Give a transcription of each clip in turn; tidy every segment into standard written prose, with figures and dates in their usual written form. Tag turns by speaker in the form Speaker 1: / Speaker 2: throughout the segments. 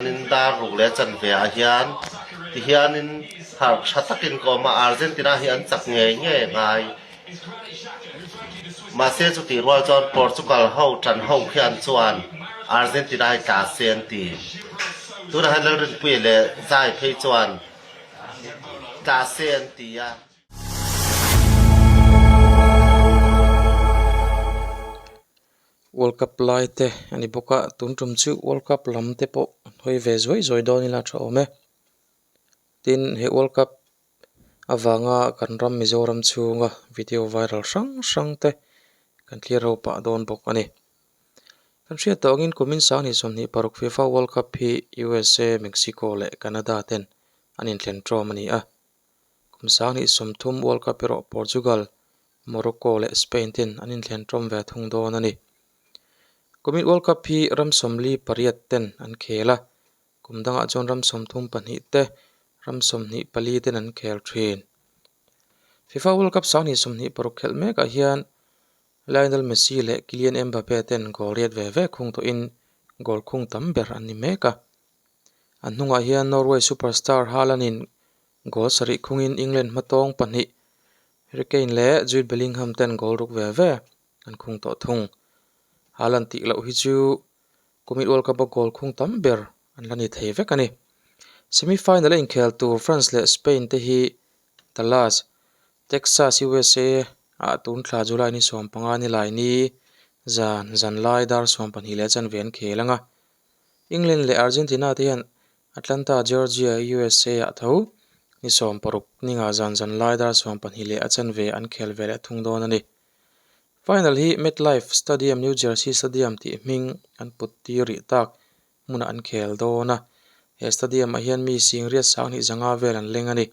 Speaker 1: นินดารุเลจันเวียฮิอันที่ฮิอันินหากชัตกินก็มาอาร์เจนตินาฮิอันจักเงยไงมาเสียจุดที่รัวจอนโปรตุเกสเฮาจันเฮาฮิอันส่วนอาร์เจนตินาให้กาเซียนตีตัวนั้นเราเรื่องปีเลยใจเพย์จวนกาเซียนตีอะ
Speaker 2: World Cup lai te ani boka tuntum chu World Cup lam te po hoi ve zoi do ni la tha ome tin he World Cup awanga kan ram Mizoram chunga video viral sang te kan clear ho pa don bok ani kan ria tawngin komin sang ni som ni paruk FIFA World Cup hi USA Mexico le Canada ten anin thlen trom ani a kum sang ni som thum World Cup ro Portugal Morocco le Spain ten anin thlen trom ve thung don ani Komit World Cup hi ramsom li pariat ten an khela kumdanga chon ramsom thum panhi te ramsom ni pali ten an khel thin FIFA World Cup sang ni som ni paruk khel me ka hian Lionel Messi le Kylian Mbappe ten goal riat ve khung to in goal khung tam ber an ni me ka an hnunga hian Norway superstar Haaland in goal sari khung in England matong panhi Harry Kane le Jude Bellingham ten goal ruk ve an khung to thung Haaland ti lo hi chu Komit World Cup goal khung tam ber an lani thei vek ani semi final in khel tur France le Spain te hi Dallas Texas USA a tun thla July ni som panga ni lai ni zan lai dar som pan hi le chan ven khelanga England le Argentina te hian Atlanta Georgia USA a tho ni som paruk ninga zan lai dar som pan hi le achan ve an khel ve le thung don ani Final hi MetLife Stadium New Jersey Stadium ti ming an put ti ri tak muna an khel do na he stadium a hian mi sing riat sang ni zanga vel an leng ani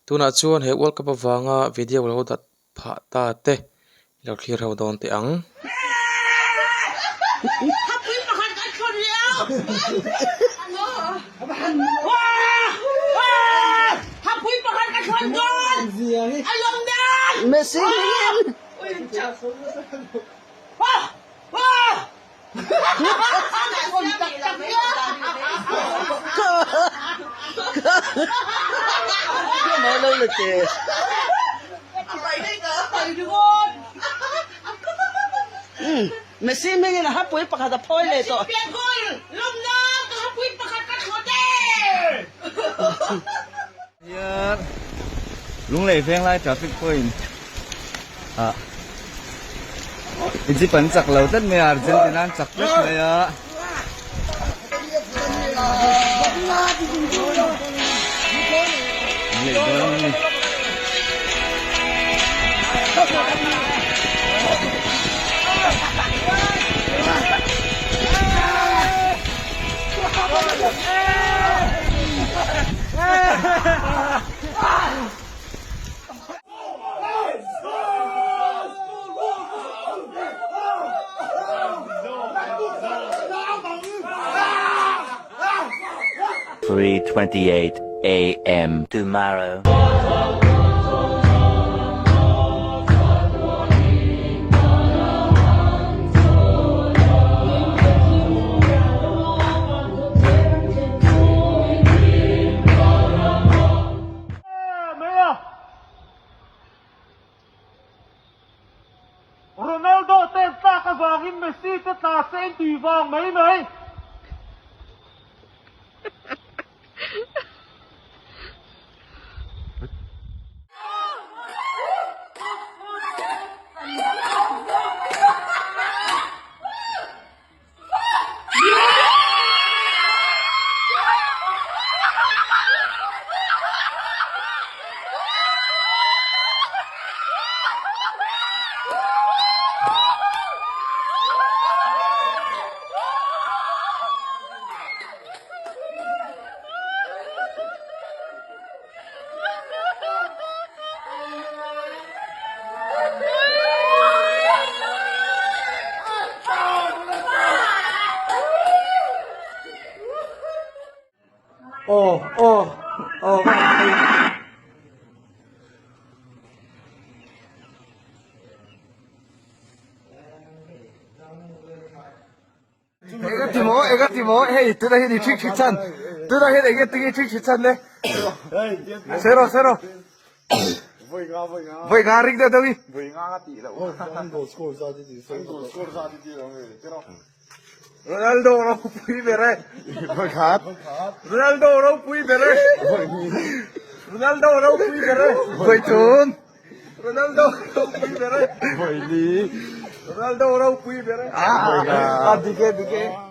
Speaker 2: tuna chuan he World Cup awanga video lo dat pha ta te lo clear ho don te ang
Speaker 3: Messi nói lên là kìa Messi mình là hấp bụi bạc hạt phôi lệ to
Speaker 4: lúc này phèn lại traffic point à chỉ bắn chặt lâu tất mấy Argentina chặt rất này à lệ đó này
Speaker 5: (3:28 a.m. tomorrow.
Speaker 6: Ronaldo tên ta ka vangin Messi te ta sen tùy vàng mấy
Speaker 4: Timo, ega
Speaker 7: ti mo hey tu da hi trick chan tu da hi ge ti trick chan le zero voi nga ring da dawi Ronaldo ro pui bere voi khat Ronaldo ro pui bere voi chun Ronaldo ro pui bere voi li Ronaldo ro pui bere dike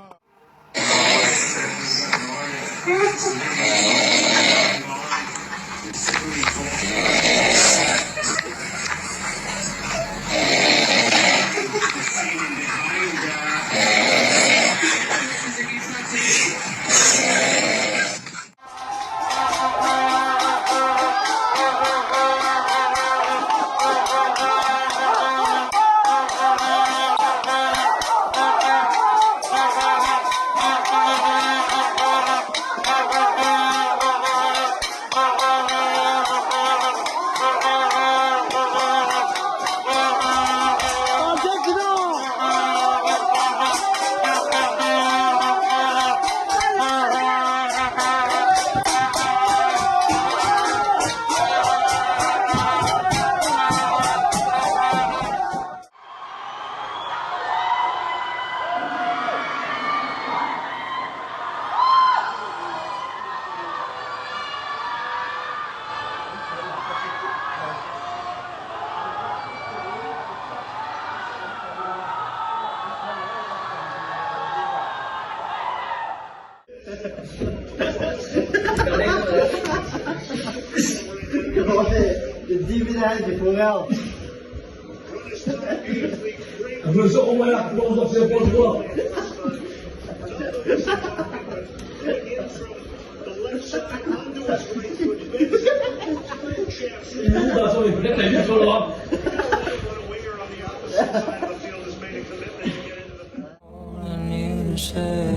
Speaker 8: Say